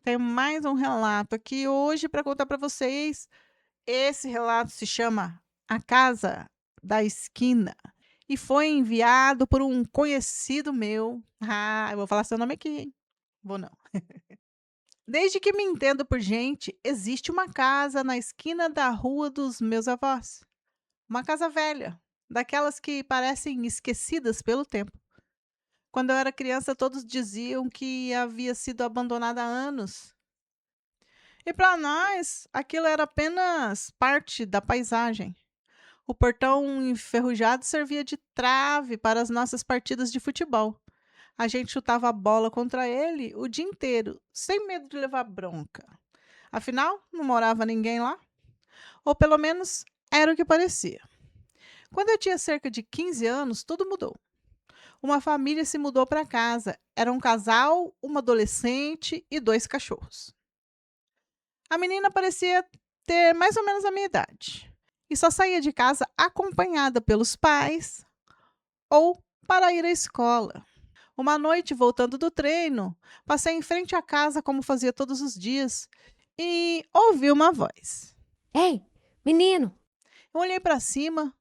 Tenho mais um relato aqui hoje para contar para vocês. Esse relato se chama A Casa da Esquina e foi enviado por um conhecido meu. Ah, eu vou falar seu nome aqui, hein? Vou não. Desde que me entendo por gente, existe uma casa na esquina da rua dos meus avós. Uma casa velha, daquelas que parecem esquecidas pelo tempo. Quando eu era criança, todos diziam que havia sido abandonada há anos. E para nós, aquilo era apenas parte da paisagem. O portão enferrujado servia de trave para as nossas partidas de futebol. A gente chutava a bola contra ele o dia inteiro, sem medo de levar bronca. Afinal, não morava ninguém lá, ou pelo menos era o que parecia. Quando eu tinha cerca de 15 anos, tudo mudou. Uma família se mudou para casa. Era um casal, uma adolescente e dois cachorros. A menina parecia ter mais ou menos a minha idade e só saía de casa acompanhada pelos pais ou para ir à escola. Uma noite, voltando do treino, passei em frente à casa como fazia todos os dias e ouvi uma voz. Ei, menino! Eu olhei para cima,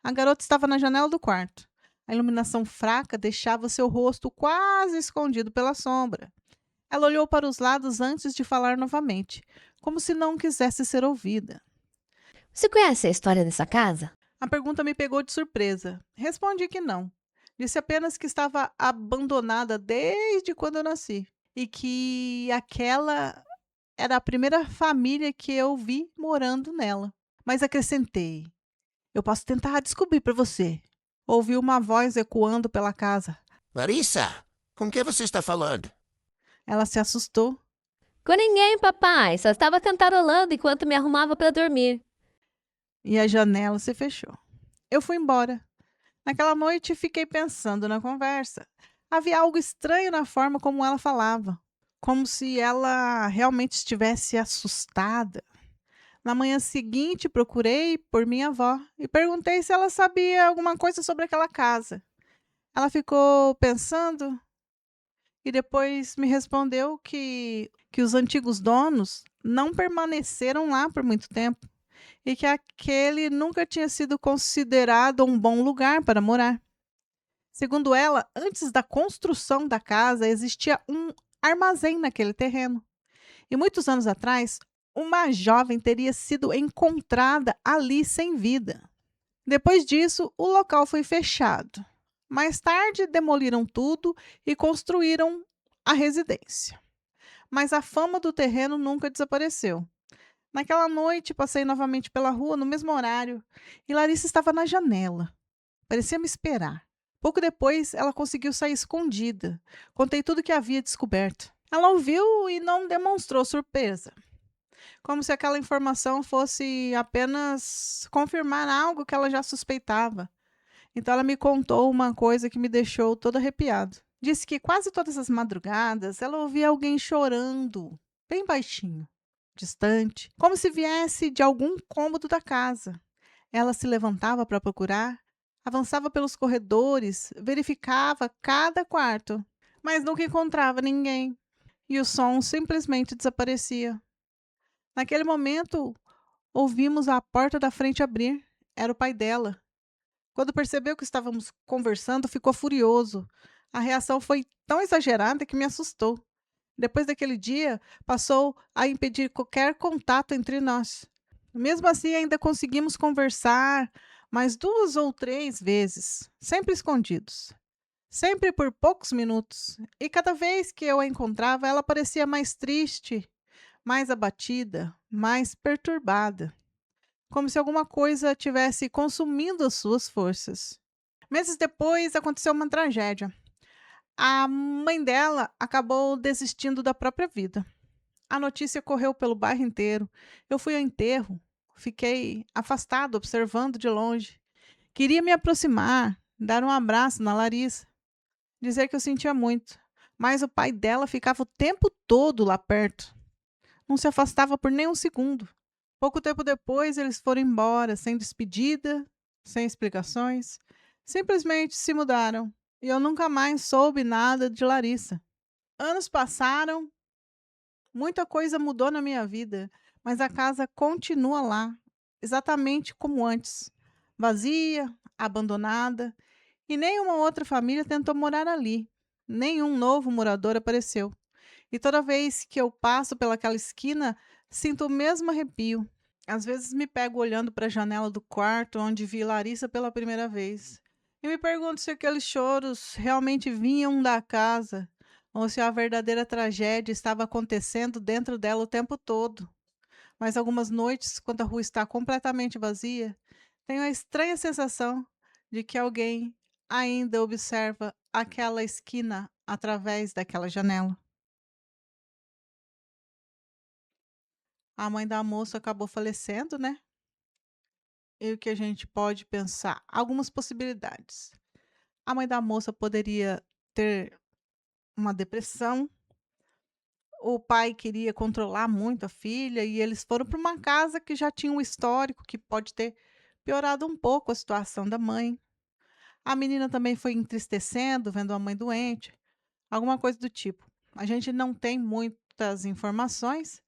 a garota estava na janela do quarto. A iluminação fraca deixava seu rosto quase escondido pela sombra. Ela olhou para os lados antes de falar novamente, como se não quisesse ser ouvida. Você conhece a história dessa casa? A pergunta me pegou de surpresa. Respondi que não. Disse apenas que estava abandonada desde quando eu nasci e que aquela era a primeira família que eu vi morando nela. Mas acrescentei: eu posso tentar descobrir para você. Ouvi uma voz ecoando pela casa. Larissa, com quem você está falando? Ela se assustou Com ninguém, papai. Só estava cantarolando enquanto me arrumava para dormir. e a janela se fechou. Eu fui embora. Naquela noite fiquei pensando na conversa. Havia algo estranho na forma como ela falava, como se ela realmente estivesse assustada. Na manhã seguinte, procurei por minha avó e perguntei se ela sabia alguma coisa sobre aquela casa. Ela ficou pensando e depois me respondeu que os antigos donos não permaneceram lá por muito tempo e que aquele nunca tinha sido considerado um bom lugar para morar. Segundo ela, antes da construção da casa existia um armazém naquele terreno. E muitos anos atrás, uma jovem teria sido encontrada ali sem vida. Depois disso, o local foi fechado. Mais tarde, demoliram tudo e construíram a residência. Mas a fama do terreno nunca desapareceu. Naquela noite, passei novamente pela rua no mesmo horário e Larissa estava na janela. Parecia me esperar. Pouco depois, ela conseguiu sair escondida. Contei tudo o que havia descoberto. Ela ouviu e não demonstrou surpresa, como se aquela informação fosse apenas confirmar algo que ela já suspeitava. Então, ela me contou uma coisa que me deixou todo arrepiado. Disse que quase todas as madrugadas ela ouvia alguém chorando, bem baixinho, distante, como se viesse de algum cômodo da casa. Ela se levantava para procurar, avançava pelos corredores, verificava cada quarto, mas nunca encontrava ninguém. E o som simplesmente desaparecia. Naquele momento, ouvimos a porta da frente abrir. Era o pai dela. Quando percebeu que estávamos conversando, ficou furioso. A reação foi tão exagerada que me assustou. Depois daquele dia, passou a impedir qualquer contato entre nós. Mesmo assim, ainda conseguimos conversar mais 2 ou 3 vezes, sempre escondidos, sempre por poucos minutos. E cada vez que eu a encontrava, ela parecia mais triste, mais abatida, mais perturbada, como se alguma coisa tivesse consumindo as suas forças. Meses depois, aconteceu uma tragédia. A mãe dela acabou desistindo da própria vida. A notícia correu pelo bairro inteiro. Eu fui ao enterro, fiquei afastado, observando de longe. Queria me aproximar, dar um abraço na Larissa, dizer que eu sentia muito. Mas o pai dela ficava o tempo todo lá perto. Não se afastava por nem um segundo. Pouco tempo depois, eles foram embora, sem despedida, sem explicações. Simplesmente se mudaram. E eu nunca mais soube nada de Larissa. Anos passaram Muita coisa mudou na minha vida, mas a casa continua lá, exatamente como antes, vazia, abandonada, e nenhuma outra família tentou morar ali. Nenhum novo morador apareceu. E toda vez que eu passo pelaquela esquina, sinto o mesmo arrepio. Às vezes me pego olhando para a janela do quarto onde vi Larissa pela primeira vez. E me pergunto se aqueles choros realmente vinham da casa ou se a verdadeira tragédia estava acontecendo dentro dela o tempo todo. Mas algumas noites, quando a rua está completamente vazia, tenho a estranha sensação de que alguém ainda observa aquela esquina através daquela janela. A mãe da moça acabou falecendo, né? E o que a gente pode pensar? Algumas possibilidades. A mãe da moça poderia ter uma depressão, o pai queria controlar muito a filha e eles foram para uma casa que já tinha um histórico que pode ter piorado um pouco a situação da mãe. A menina também foi entristecendo, vendo a mãe doente, alguma coisa do tipo. A gente não tem muitas informações,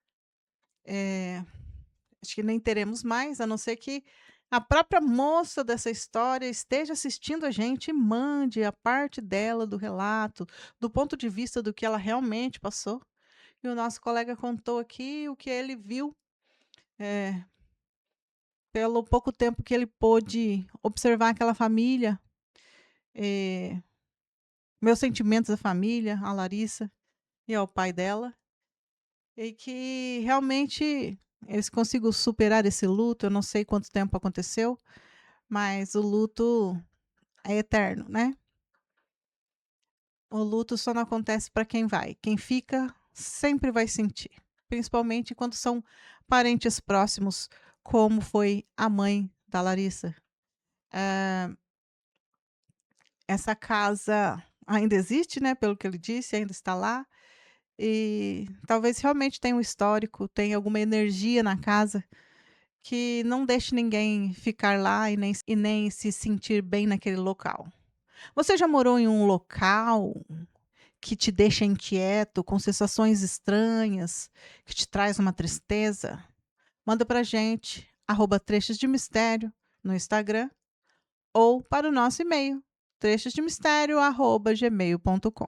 eh, acho que nem teremos mais, a não ser que a própria moça dessa história esteja assistindo a gente e mande a parte dela do relato, do ponto de vista do que ela realmente passou. E o nosso colega contou aqui o que ele viu, eh, pelo pouco tempo que ele pôde observar aquela família, eh, meus sentimentos à família, à Larissa e ao pai dela, e que realmente eles consigam superar esse luto. Eu não sei quanto tempo aconteceu, mas o luto é eterno, né? O luto só não acontece para quem vai. Quem fica sempre vai sentir, principalmente quando são parentes próximos, como foi a mãe da Larissa. Eh, Essa casa ainda existe, né, pelo que ele disse, ainda está lá, e talvez realmente tenha um histórico, tenha alguma energia na casa que não deixe ninguém ficar lá e nem se sentir bem naquele local. Você já morou em um local que te deixa inquieto, com sensações estranhas, que te traz uma tristeza? Manda pra gente, @trechos de mistério, no Instagram, ou para o nosso e-mail, trechosdemistério@gmail.com.